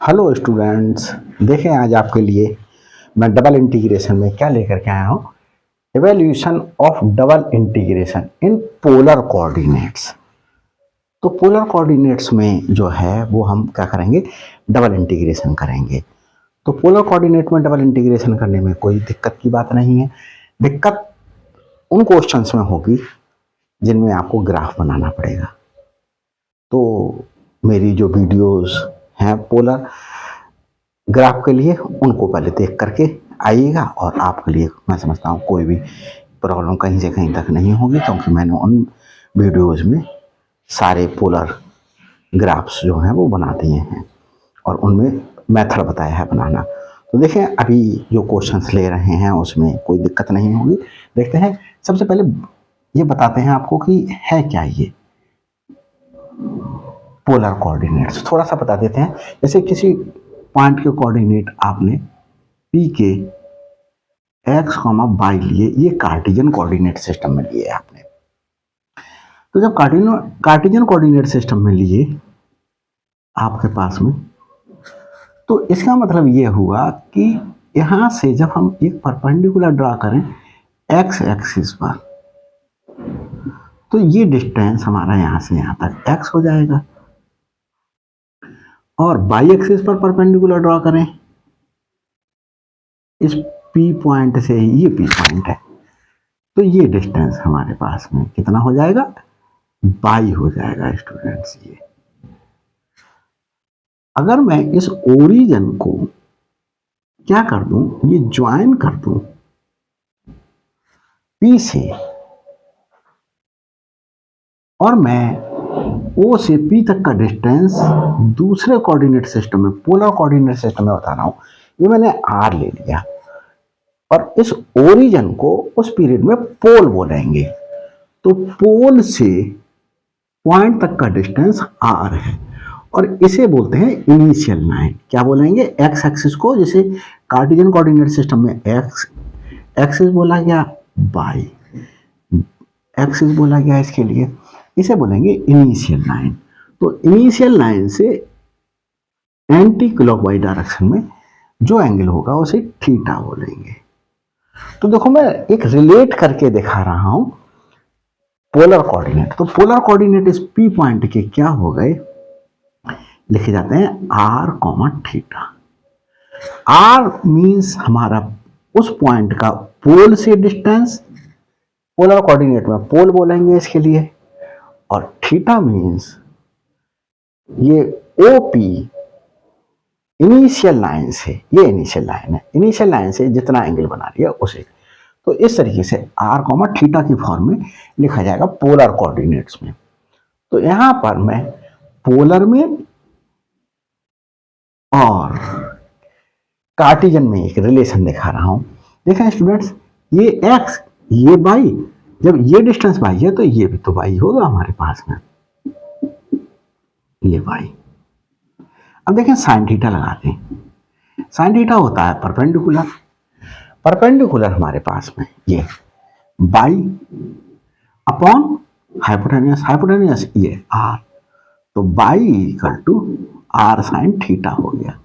Hello students, देखें आज आपके लिए मैं डबल इंटीग्रेशन में क्या लेकर के आया हूँ। Evaluation of double integration in polar coordinates. तो पोलर कोऑर्डिनेट्स में जो है वो हम क्या करेंगे, डबल इंटीग्रेशन करेंगे। तो पोलर कोऑर्डिनेट में डबल इंटीग्रेशन करने में कोई दिक्कत की बात नहीं है। दिक्कत उन क्वेश्चंस में होगी जिनमें आपको ग्राफ बनाना पड़ेगा। तो मेरी जो वीडियोस हैं पोलर ग्राफ के लिए, उनको पहले देख करके आइएगा और आपके लिए मैं समझता हूँ कोई भी प्रॉब्लम कहीं से कहीं तक नहीं होगी, क्योंकि मैंने उन वीडियोस में सारे पोलर ग्राफ्स जो हैं वो बना दिए हैं और उनमें मेथड बताया है बनाना। तो देखें अभी जो क्वेश्चंस ले रहे हैं उसमें कोई दिक्कत नहीं होगी। देखते हैं, सबसे पहले ये बताते हैं आपको कि है क्या ये पोलर कोऑर्डिनेट्स। थोड़ा सा बता देते हैं। जैसे किसी पॉइंट के कोऑर्डिनेट आपने पी के एक्स कॉमा वाई लिए, ये कार्टेशियन कोऑर्डिनेट सिस्टम में लिए आपने। तो जब कार्टेशियन कोऑर्डिनेट सिस्टम में लिए आपके पास में, तो इसका मतलब ये हुआ कि यहां से जब हम एक परपेंडिकुलर ड्रा करें एक्स एक्सिस पर, तो ये डिस्टेंस हमारा यहां से यहां तक एक्स हो जाएगा, और वाई एक्सिस पर परपेंडिकुलर ड्रा करें इस पी पॉइंट से, ये पी पॉइंट है, तो ये डिस्टेंस हमारे पास में कितना हो जाएगा, बाई हो जाएगा स्टूडेंट्स। ये अगर मैं इस ओरिजिन को क्या कर दूं, ये ज्वाइन कर दूं पी से, और मैं ओ से पी तक का डिस्टेंस दूसरे कोऑर्डिनेट सिस्टम में, पोलर कोऑर्डिनेट सिस्टम में बता रहा हूं, ये मैंने आर ले लिया, और इस ओरिजिन को उस पीरियड में पोल बोलेंगे। तो पोल से पॉइंट तक का डिस्टेंस आर है, और इसे बोलते हैं इनिशियल लाइन। क्या बोलेंगे, एक्स एक्सिस को, जैसे कार्टेशियन कोऑर्डिनेट सिस्टम में एक्स एक्सिस बोला गया, वाई एक्सिस बोला गया, इसके लिए इसे बोलेंगे इनिशियल लाइन। तो इनिशियल लाइन से एंटी क्लॉकवाइज डायरेक्शन में जो एंगल होगा उसे थीटा बोलेंगे। तो देखो मैं एक रिलेट करके दिखा रहा हूं पोलर कोऑर्डिनेट। तो पोलर कोऑर्डिनेट इस पी पॉइंट के क्या हो गए, लिखे जाते हैं r comma theta. R means हमारा उस पॉइंट का पोल से डिस्टेंस, पोलर कोऑर्डिनेट में पोल बोलेंगे इसके लिए, और थीटा मीन्स ये ओपी इनिशियल लाइन से, ये इनिशियल लाइन है, इनिशियल लाइन से जितना एंगल बना रही है उसे। तो इस तरीके से आर कॉमा थीटा की फॉर्म में लिखा जाएगा पोलर कोऑर्डिनेट्स में। तो यहां पर मैं पोलर में और कार्टेशियन में एक रिलेशन दिखा रहा हूं। देखें स्टूडेंट्स, ये एक्स ये वाई, जब ये डिस्टेंस वाई है तो ये भी तो वाई होगा हमारे पास में, ये वाई। अब देखें साइन थीटा लगाते हैं। साइन थीटा होता है परपेंडिकुलर, परपेंडिकुलर हमारे पास में ये बाई अपॉन हाइपोटेन्यूस, हाइपोटेन्यूस ये आर, तो y equal to r sine theta हो गया।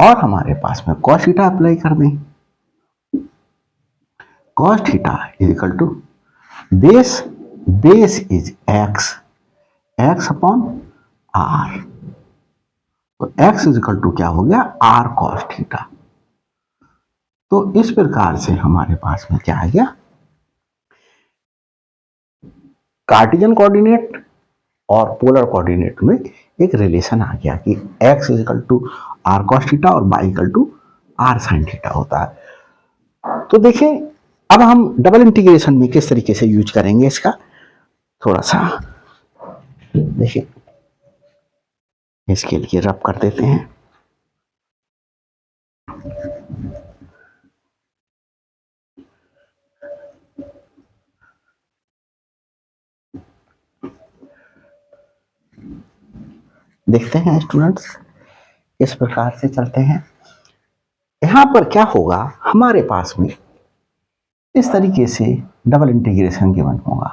और हमारे पास में कॉस थीटा अप्लाई कर दें, cos theta is equal to base, base is x, x upon r, तो एक्स इज इक्वल टू क्या हो गया, आर कॉस थीटा। तो इस प्रकार से हमारे पास में क्या आ गया, कार्टेशियन कोऑर्डिनेट और पोलर कोऑर्डिनेट में एक रिलेशन आ गया कि x is equal to r cos theta और y equal to r sine theta होता है। तो देखें अब हम डबल इंटीग्रेशन में किस तरीके से यूज करेंगे इसका, थोड़ा सा देखिए, इसके लिए रब कर देते हैं। देखते हैं स्टूडेंट्स, इस प्रकार से चलते हैं। यहां पर क्या होगा, हमारे पास में इस तरीके से डबल इंटीग्रेशन गिवन होगा,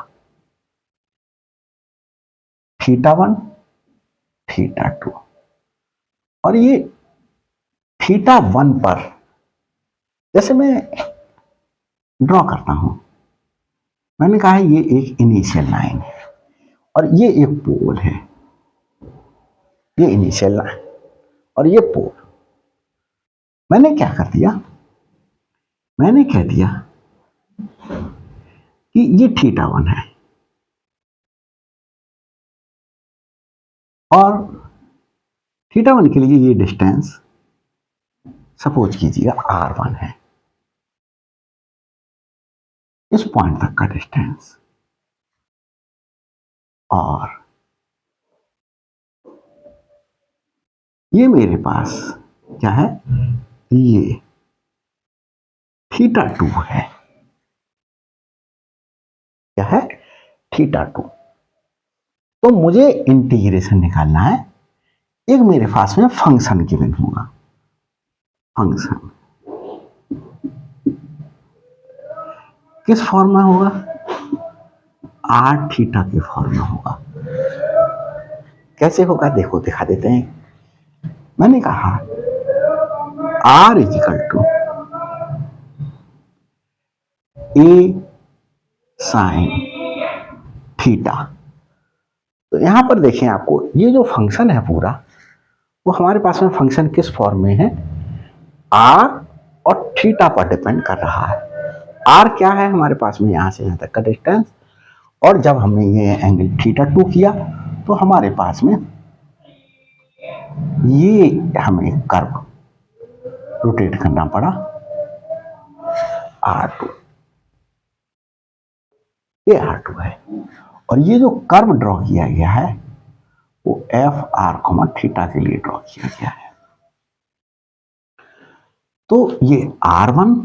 थीटा 1 थीटा 2, और ये थीटा 1 पर जैसे मैं ड्रॉ करता हूं, मैंने कहा है ये एक इनिशियल लाइन है और ये एक पोल है, ये इनिशियल लाइन और ये पोल। मैंने क्या कर दिया, मैंने कह दिया कि ये थीटा 1 है और थीटा 1 के लिए ये डिस्टेंस सपोज कीजिए r1 है, इस पॉइंट तक का डिस्टेंस, और ये मेरे पास क्या है, ये थीटा 2 है, क्या है, थीटा 2। तो मुझे इंटीग्रेशन निकालना है, एक मेरे पास में फंक्शन गिवन होगा, फंक्शन किस फॉर्म में होगा, आर थीटा के फॉर्म में होगा। कैसे होगा देखो, दिखा देते हैं। मैंने कहा r is equal to a sine theta. तो यहां पर देखें, आपको ये जो फंक्शन है पूरा, वो हमारे पास में फंक्शन किस फॉर्म में है, आर और थीटा पर डिपेंड कर रहा है। आर क्या है हमारे पास में, यहां से यहां तक का डिस्टेंस, और जब हमने ये एंगल थीटा 2 किया तो हमारे पास में ये हमें कर्व रोटेट करना पड़ा R2, ये R2 है, और ये जो कर्व ड्रॉ किया गया है वो एफ आर कॉमा थीटा के लिए ड्रॉ किया गया है। तो ये R1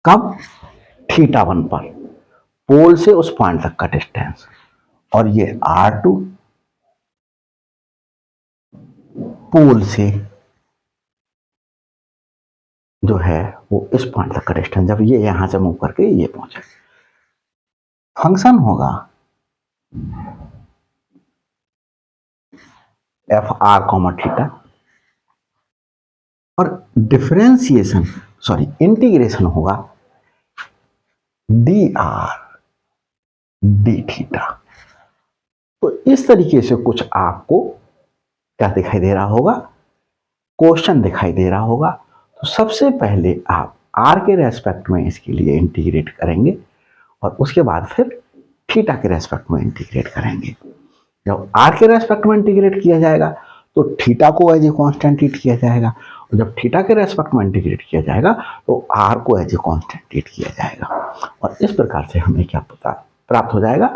कब, थीटा 1 पर, पोल से उस पॉइंट तक का डिस्टेंस, और ये R2 पोल से जो है वो इस पॉइंट तक का डिस्टेंस, जब ये यहां से मूव करके ये पहुंचे। फंक्शन होगा एफ आर कॉमा थीटा, और डिफरेंशिएशन सॉरी इंटीग्रेशन होगा डी आर डी थीटा। तो इस तरीके से कुछ आपको क्या दिखाई दे रहा होगा, क्वेश्चन दिखाई दे रहा होगा। तो सबसे पहले आप आर के रेस्पेक्ट में इसके लिए इंटीग्रेट करेंगे और उसके बाद फिर थीटा के रेस्पेक्ट में इंटीग्रेट करेंगे। जब आर के रेस्पेक्ट में इंटीग्रेट किया जाएगा तो थीटा को एज ए कांस्टेंट ट्रीट किया जाएगा, और जब थीटा के रेस्पेक्ट में इंटीग्रेट किया जाएगा तो आर को एज ए कांस्टेंट ट्रीट किया जाएगा, और इस प्रकार से हमें क्या प्राप्त हो जाएगा,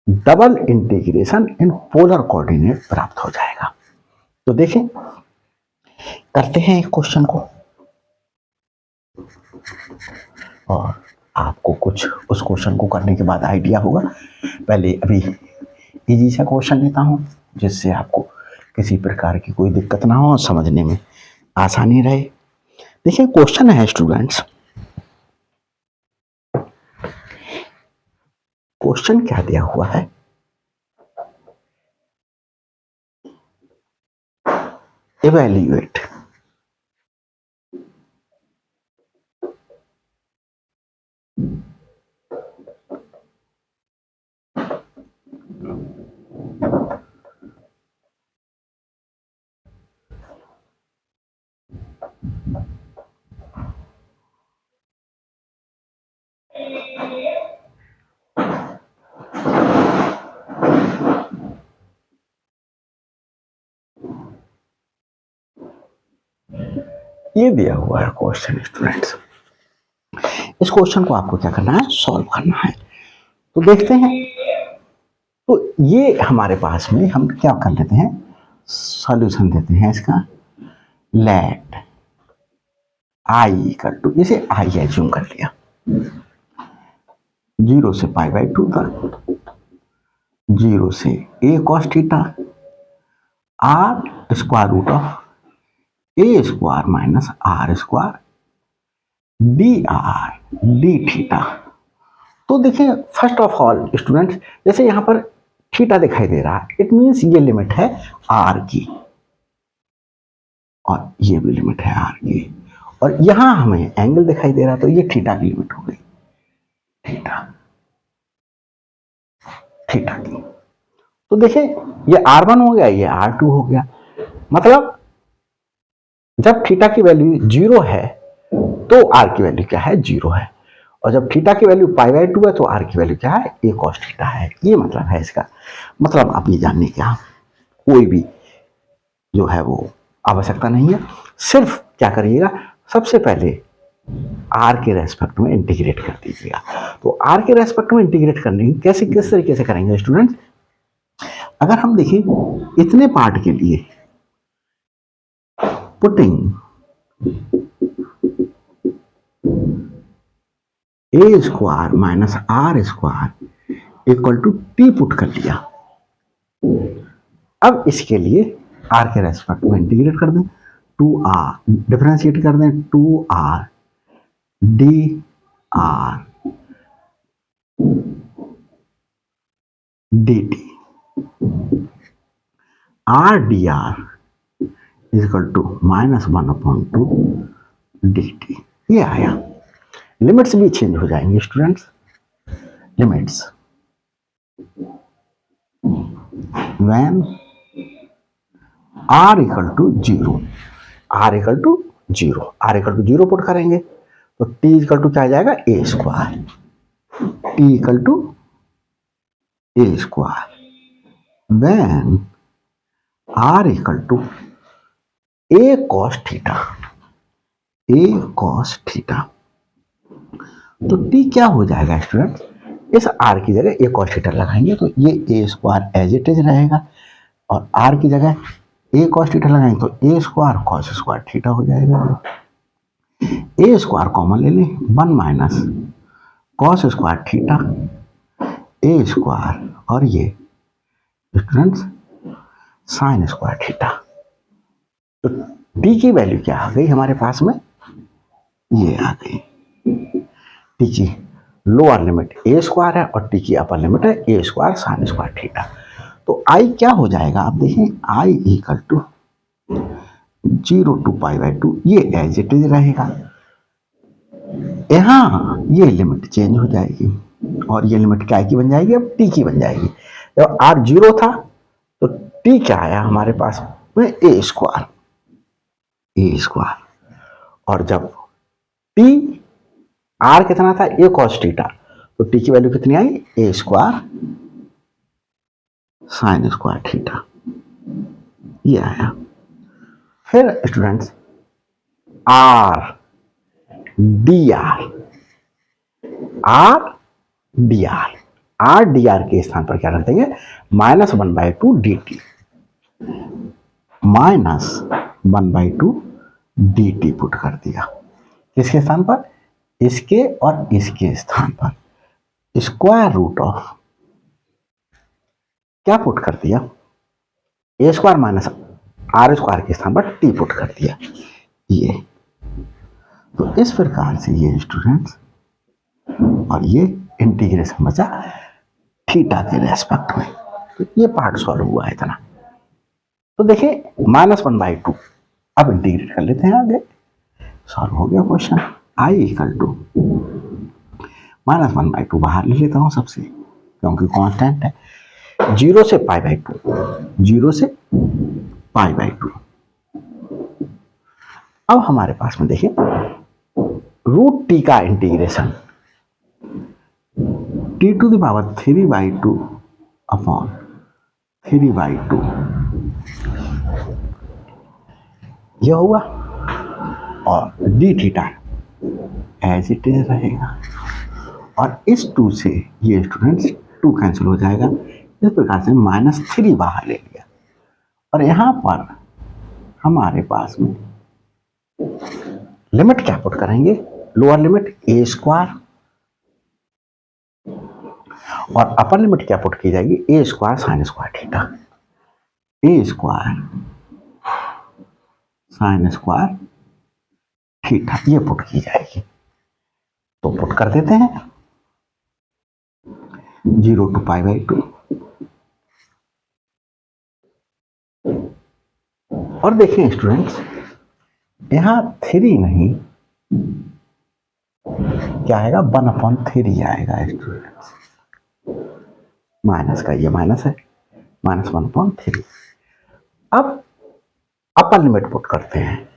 double integration in polar coordinate प्राप्त हो जाएगा। तो देखें, करते हैं एक क्वेश्चन को, और आपको कुछ उस क्वेश्चन को करने के बाद आइडिया होगा। पहले अभी इजी सा क्वेश्चन लेता हूं जिससे आपको किसी प्रकार की कोई दिक्कत ना हो और समझने में आसानी रहे। देखिए क्वेश्चन है स्टूडेंट्स, क्वेश्चन क्या दिया हुआ है, इवैल्यूएट ये दिया हुआ है क्वेश्चन स्टूडेंट्स। इस क्वेश्चन को आपको क्या करना है, सॉल्व करना है। तो देखते हैं, तो ये हमारे पास में हम क्या कर लेते हैं, सॉल्यूशन देते हैं इसका, लेट आई इक्वल टू, इसे आई एज्यूम कर लिया, 0 से π/2 तक, 0 से a cos theta r square root of a square minus r square d r d theta, तो देखिए फर्स्ट ऑफ ऑल स्टूडेंट्स, जैसे यहाँ पर थीटा दिखाई दे रहा है, इट मीन्स ये लिमिट है आर की, और ये भी लिमिट है आर की, और यहां हमें एंगल दिखाई दे रहा, तो ये थीटा की लिमिट हो गई, थीटा, थीटा की। तो देखिए ये R1 हो गया, ये R2 हो गया, मतलब जब थीटा की वैल्यू 0 है तो R की वैल्यू क्या है, 0 है, और जब थीटा की वैल्यू π/2 है तो R की वैल्यू क्या है, a cos थीटा है। ये मतलब है इसका, मतलब आप ये जानने का कोई भी जो है वो आवश्यकता नहीं है। सिर्फ क्या करिएगा, सबसे पहले आर के रेस्पेक्ट में इंटीग्रेट कर दीजिएगा। तो आर के रेस्पेक्ट में इंटीग्रेट करने की कैसे, किस तरीके से करेंगे स्टूडेंट्स, अगर हम देखें इतने पार्ट के लिए, putting a square minus r square equal to t put कर लिया। अब इसके लिए आर के रेस्पेक्ट में इंटीग्रेट कर दें, 2r डिफरेंशिएट कर दें, 2r d r d t, r d r equal to -1/2 d t. ये आया, लिमिट्स भी चेंज हो जाएंगे students, limits when r equal to 0, r equal to 0, r equal to 0 put करेंगे तो t इक्वल टू क्या आ जाएगा, a square, t equal to a square when r equal to a cos theta, a cos theta. तो t क्या हो जाएगा student, इस r की जगह a cos थीटा लगाएंगे तो ये a square as it is रहेगा, और r की जगह a cos थीटा लगाएंगे तो a square cos square theta हो जाएगा। a स्क्वायर कॉमन ले लें, 1 minus cos square theta a square, और ये स्टूडेंट्स साइन स्क्वायर थीटा। तो t की वैल्यू क्या आ गई हमारे पास में, ये आ गई, t की लोअर लिमिट a स्क्वायर है और t की अपर लिमिट है a square sine square theta. तो i क्या हो जाएगा, आप देखें i इक्वल टू 0 to π/2, ये एज इट इज रहेगा। यहाँ ये लिमिट चेंज हो जाएगी और ये लिमिट क्या की बन जाएगी, अब t की बन जाएगी। जब r 0 था तो t क्या आया हमारे पास में, a स्क्वायर, a स्क्वायर, और जब t r कितना था, a cos थीटा, तो t की वैल्यू कितनी आई, a square sine square theta, ये आया। फिर students r dr, r dr, r dr के स्थान पर क्या रख देंगे, -1/2 dt, -1/2 dt पुट कर दिया, किसके स्थान पर, इसके और इसके स्थान पर स्क्वायर रूट ऑफ क्या पुट कर दिया, ए स्क्वायर माइनस आर स्क्वायर के स्थान पर टी पुट कर दिया, ये। तो इस प्रकार से ये स्टूडेंट्स, और ये इंटीग्रेशन बचा थीटा के रेस्पेक्ट में, तो ये पार्ट सॉल्व हुआ है इतना। तो देखिए -1/2, अब इंटीग्रेट कर लेते हैं आगे, सॉल्व हो गया क्वेश्चन। आई इक्वल टू -1/2 बाहर ले लेता हूं सबसे, क्योंकि कांस्टेंट है, 0 से π/2, 0 से π/2। अब हमारे पास में देखिए रूट टी का इंटीग्रेशन, t⁻³ अपॉन 3/2 यह हुआ, और d theta as it is रहेगा, और इस 2 से ये स्टूडेंट्स 2 कैंसिल हो जाएगा, इस प्रकार से -3 बाहर ले लिया, और यहां पर हमारे पास में लिमिट क्या पुट करेंगे, लोअर लिमिट a स्क्वायर, और अपर लिमिट क्या पुट की जाएगी, a square sine square theta, a square sine square theta, ये पुट की जाएगी। तो पुट कर देते हैं, 0 to π/2। और देखें स्टूडेंट्स, यहां 3 नहीं, क्या आएगा, 1/3 आएगा स्टूडेंट्स। माइनस का ये माइनस है, -1/3। अब अपर लिमिट पुट करते हैं।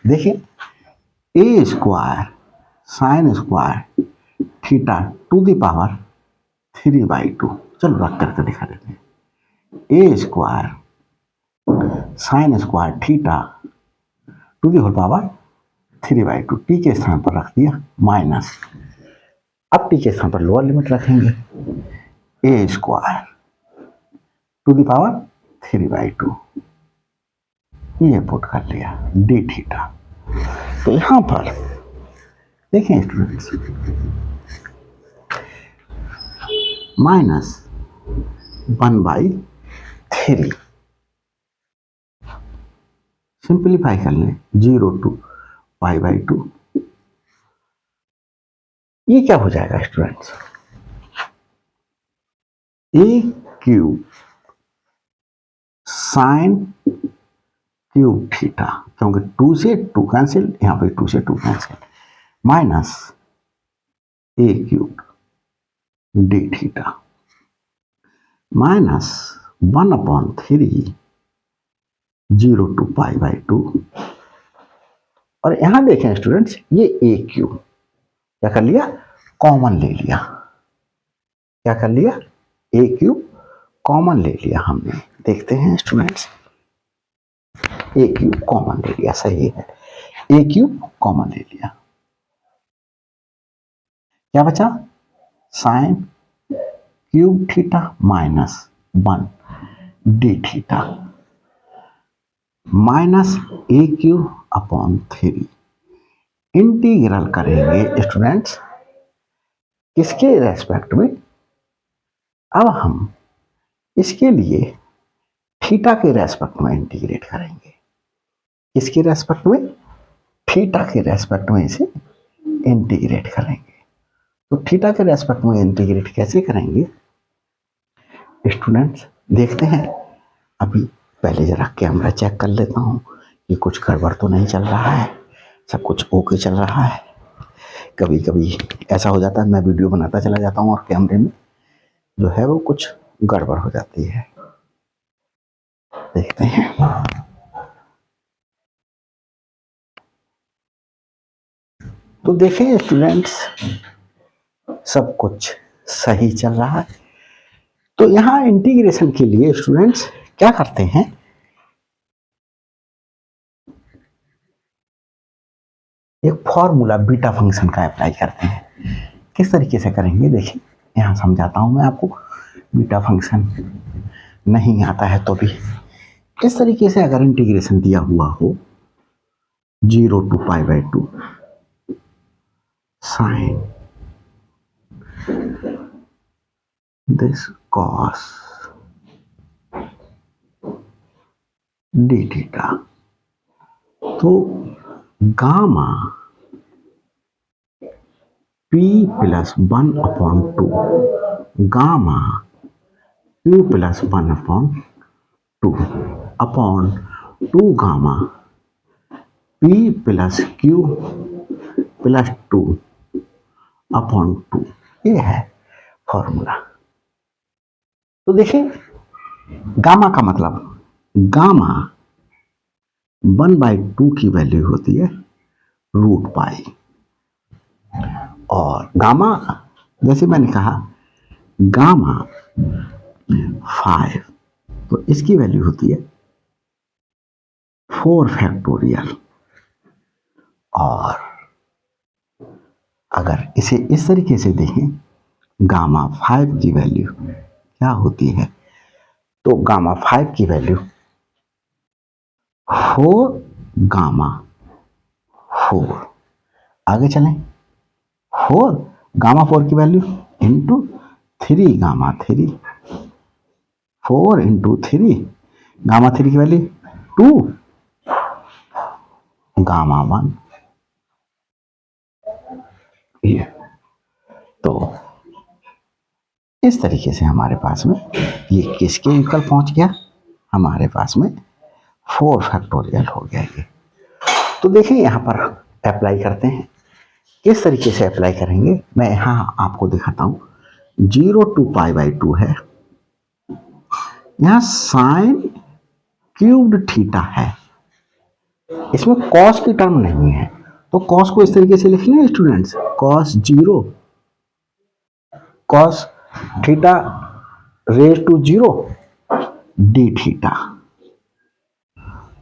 देखिए, a square sine square theta to the power 3/2। चलो रख करके दिखा देते हैं। A square sine square theta to the whole power 3/2, T के स्थान पर रख दिया माइनस। अब टी के स्थान पर लोअर लिमिट रखेंगे, ए स्क्वायर टू द पावर 3/2, ये पुट कर लिया डी थीटा। तो यहां पर देखें स्टूडेंट्स, -1/3 सिंप्लीफाई कर लें, 0 to π/2। ये क्या हो जाएगा स्टूडेंट्स, ए क्यूब साइन क्यूब थीटा, क्योंकि 2 से 2 कैंसिल, यहां पे 2 से 2 cancel, minus a cube D theta minus 1/3 0 to π/2। और यहां देखें स्टूडेंट्स, ये ए क्यूब क्या कर लिया, कॉमन ले लिया। क्या कर लिया, ए क्यूब कॉमन ले लिया हमने। देखते हैं स्टूडेंट्स, ए क्यूब कॉमन ले लिया, सही है, ए क्यूब कॉमन ले लिया। क्या बचा, sine cube theta -1 d theta minus a cube upon 3। Integral करेंगे स्टूडेंट्स किसके रेस्पेक्ट में, अब हम इसके लिए थीटा के रेस्पेक्ट में इंटीग्रेट करेंगे। किसके रेस्पेक्ट में, थीटा के रेस्पेक्ट में इसे इंटीग्रेट करेंगे। तो थीटा के रेस्पेक्ट में इंटीग्रेट कैसे करेंगे स्टूडेंट्स, देखते हैं। अभी पहले जरा कैमरा चेक कर लेता हूँ कि कुछ गड़बड़ तो नहीं चल रहा है, सब कुछ ओके चल रहा है। कभी कभी ऐसा हो जाता है, मैं वीडियो बनाता चला जाता हूँ और कैमरे में जो है वो कुछ गड़बड़ हो जाती है। देखते हैं, तो देखें स्टूडेंट्स, सब कुछ सही चल रहा है। तो यहां इंटीग्रेशन के लिए स्टूडेंट्स क्या करते हैं, एक फॉर्मूला बीटा फंक्शन का अप्लाई करते हैं। किस तरीके से करेंगे देखिए, यहां समझाता हूं मैं आपको। बीटा फंक्शन नहीं आता है तो भी इस तरीके से अगर इंटीग्रेशन दिया हुआ हो, 0 to π/2 sine this cos d theta, तो gamma p + 1/2 gamma q + 1/2 upon 2 gamma p + q + 2 upon 2, ये है फॉर्मूला। तो देखिए, गामा का मतलब, गामा 1/2 की वैल्यू होती है √π, और गामा जैसे मैंने कहा गामा 5, तो इसकी वैल्यू होती है 4 फैक्टोरियल। और अगर इसे इस तरीके से देखें, गामा 5 की वैल्यू क्या होती है, तो गामा 5 की वैल्यू 4 गामा 4, आगे चलें, 4 गामा 4 की value into 3 gamma 3, 4 into 3 gamma 3 की वैल्यू 2 गामा 1। ये तो इस तरीके से हमारे पास में ये किसके इक्वल पहुंच गया, हमारे पास में 4 फैक्टोरियल हो गया ये। तो देखिए यहाँ पर अप्लाई करते हैं, किस तरीके से अप्लाई करेंगे मैं यहाँ आपको दिखाता हूँ। 0 to π/2 है, यहाँ साइन क्यूब्ड थीटा है, इसमें कॉस की टर्म नहीं है, तो कॉस को इस तरीके से लिख लें students, cos 0 cos theta raise to 0 d theta.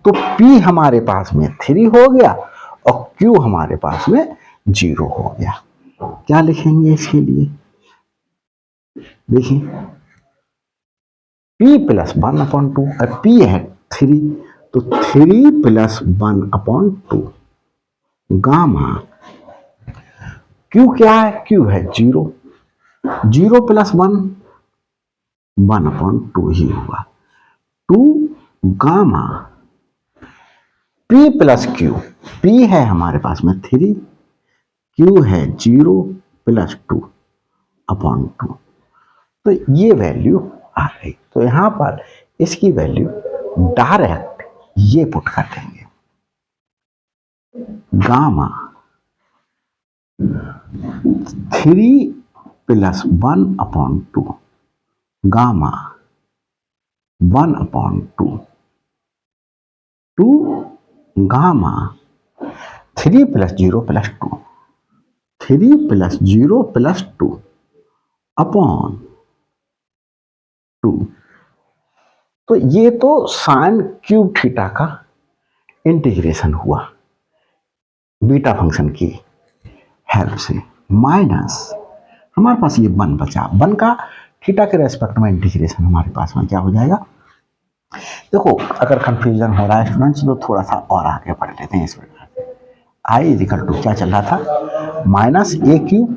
तो P हमारे पास में 3 हो गया और Q हमारे पास में 0 हो गया। क्या लिखेंगे इसके लिए, देखिए P + 1/2, और P है 3, तो 3 + 1/2 गामा। Q क्या है, Q है 0, 0 + 1 1/2 ही हुआ, 2 गामा P + Q, P है हमारे पास में 3, Q है 0 + 2/2, तो ये वैल्यू आ गई। तो यहां पर इसकी वैल्यू डायरेक्ट ये पुट कर देंगे, गामा 3 + 1/2 गामा 1/2 2 गामा 3 + 0 + 2 3 + 0 + 2/2। तो ये तो साइन क्यूब थीटा का इंटीग्रेशन हुआ बीटा फंक्शन की हेल्प से, माइनस हमारे पास ये 1 बचा, 1 का थीटा के रेस्पेक्ट में इंटीग्रेशन हमारे पास में क्या हो जाएगा। देखो अगर कंफ्यूजन हो रहा है स्टूडेंट्स तो थोड़ा सा और आगे पढ़ लेते हैं। इस प्रकार से आई इक्वल टू क्या चल रहा था, -a³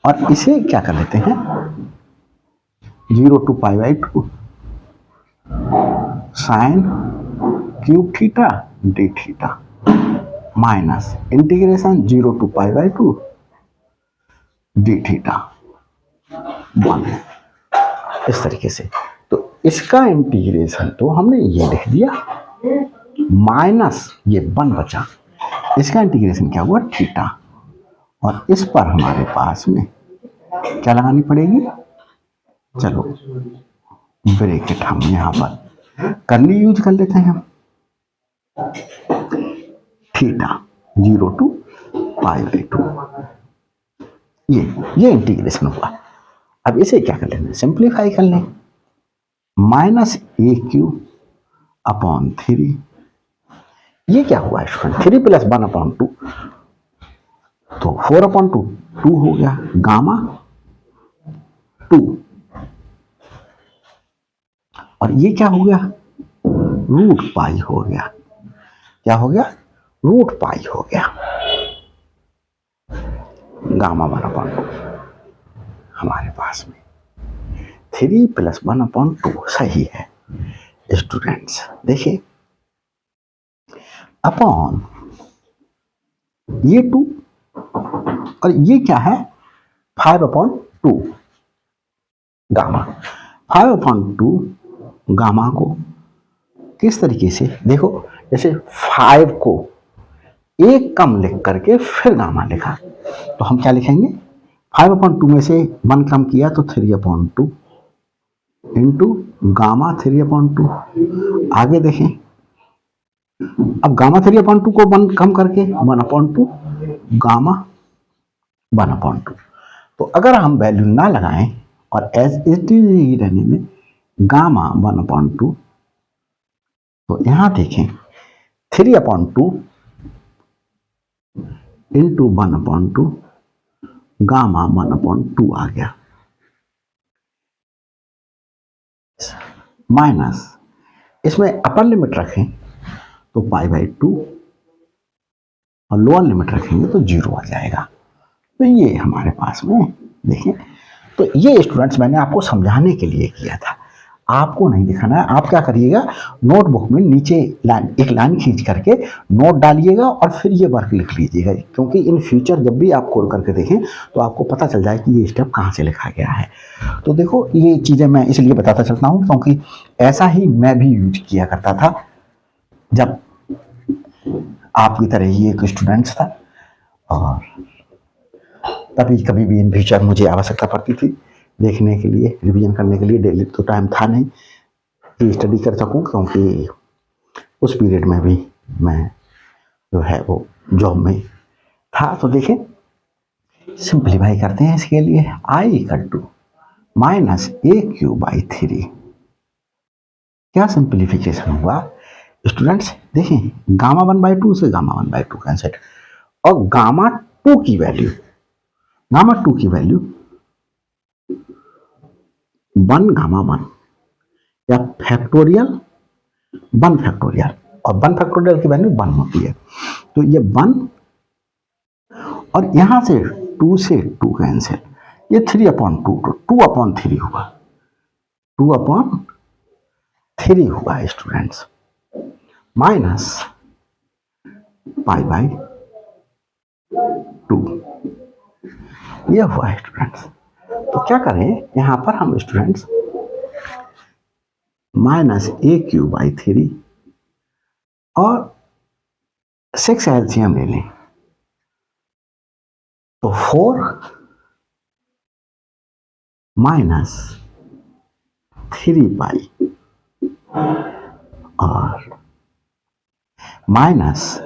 और इसे क्या कर लेते हैं 0 to π/2 sine cube theta d theta minus integration 0 to π/2 d theta 1, इस तरीके से। तो इसका इंटीग्रेशन तो हमने ये लिख दिया, माइनस ये 1 बचा, इसका इंटीग्रेशन क्या हुआ थीटा, और इस पर हमारे पास में क्या लगानी पड़ेगी, चलो ब्रैकेट हम यहां पर करली यूज कर लेते हैं हम, थीटा 0 to π/2, ये इंटीग्रेशन हुआ। अब इसे क्या कर लेना, सिंप्लीफाई कर लें, -a³/3, ये क्या हुआ स्टूडेंट 3 + 1/2 तो 4/2 2 हो गया, गामा 2, और ये क्या हो गया √π हो गया, क्या हो गया √π हो गया, गामा 1/2 हमारे पास में 3 + 1/2 सही है स्टूडेंट्स। देखिए अपॉन ये 2 और ये क्या है 5/2 गामा, 5/2 गामा को किस तरीके से देखो, जैसे 5 को एक कम लिख करके फिर गामा लिखा, तो हम क्या लिखेंगे 5/2 में से 1 कम किया तो 3/2 इंटू गामा 3/2। आगे देखें, अब गामा 3/2 को 1 कम करके 1/2 गामा 1/2। तो अगर हम वैल्यू ना लगाएं और एज इट इज ही रहने में गामा 1/2, तो यहां देखें 3/2 इंटू 1/2 गामा 1/2 आ गया, माइनस इसमें अपर लिमिट रखें तो π/2 और लोअर लिमिट रखेंगे तो 0 आ जाएगा। तो ये हमारे पास में देखें, तो ये स्टूडेंट्स मैंने आपको समझाने के लिए किया था। आपको नहीं दिखाना है। आप क्या करिएगा, नोटबुक में नीचे एक लाइन खींच करके नोट डालिएगा और फिर ये वर्क लिख लीजिएगा, क्योंकि इन फ्यूचर जब भी आप खोल करके देखें तो आपको पता चल जाए कि ये स्टेप कहाँ से लिखा गया है। तो देखो, ये चीज़ें मैं इसलिए बताता चलता हूँ क्योंकि ऐसा ही मैं भी यूज किया करता था जब आपकी तरह ही एक स्टूडेंट्स था, और तभी कभी भी इन फ्यूचर मुझे आवश्यकता पड़ती थी देखने के लिए, रिवीजन करने के लिए। डेली तो टाइम था नहीं कि स्टडी कर सकूं, क्योंकि उस पीरियड में भी मैं जो है वो जॉब में था। तो देखें, सिंप्लीफाई करते हैं इसके लिए। I equal to minus a cube by 3। क्या सिंप्लीफिकेशन हुआ स्टूडेंट्स? देखें, गामा 1/2 से गामा 1/2 कैंसिल, और गामा 2 की वैल्यू 1 गामा 1 या फैक्टोरियल 1 फैक्टोरियल, और 1 फैक्टोरियल की वैल्यू 1 होती है। तो ये 1, और यहां से 2 से 2 कैंसिल, ये 3/2 तो 2/3 हुआ, 2/3 हुआ स्टूडेंट्स, माइनस पाई/2 ये हुआ स्टूडेंट्स। तो क्या करें, यहां पर हम स्टूडेंट्स माइनस AQ/3 और 6 एलसीएम ले लें, तो 4 माइनस 3 और माइनस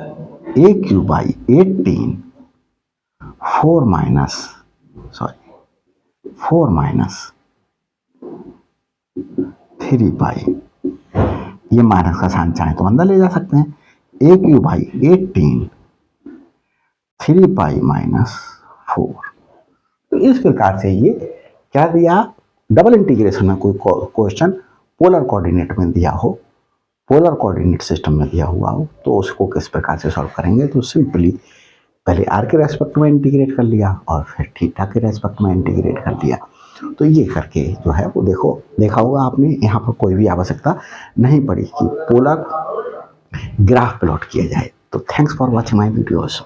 AQ/18 4 माइनस 3 ये माइनस का साइन चाहे तो अंदर ले जा सकते हैं। AQ/18 3 - 4। तो इस प्रकार से ये क्या दिया, डबल इंटीग्रेशन में कोई क्वेश्चन पोलर कोऑर्डिनेट में दिया हो, पोलर कोऑर्डिनेट सिस्टम में दिया हुआ हो, तो उसको किस प्रकार से सॉल्व करेंगे। तो सिंपली पहले r के रेस्पेक्ट में इंटीग्रेट कर लिया और फिर थीटा के रेस्पेक्ट में इंटीग्रेट कर लिया। तो ये करके जो है वो देखा होगा आपने, यहाँ पर कोई भी आवश्यकता नहीं पड़ी कि पोलर ग्राफ प्लॉट किया जाए। तो thanks for watching my videos.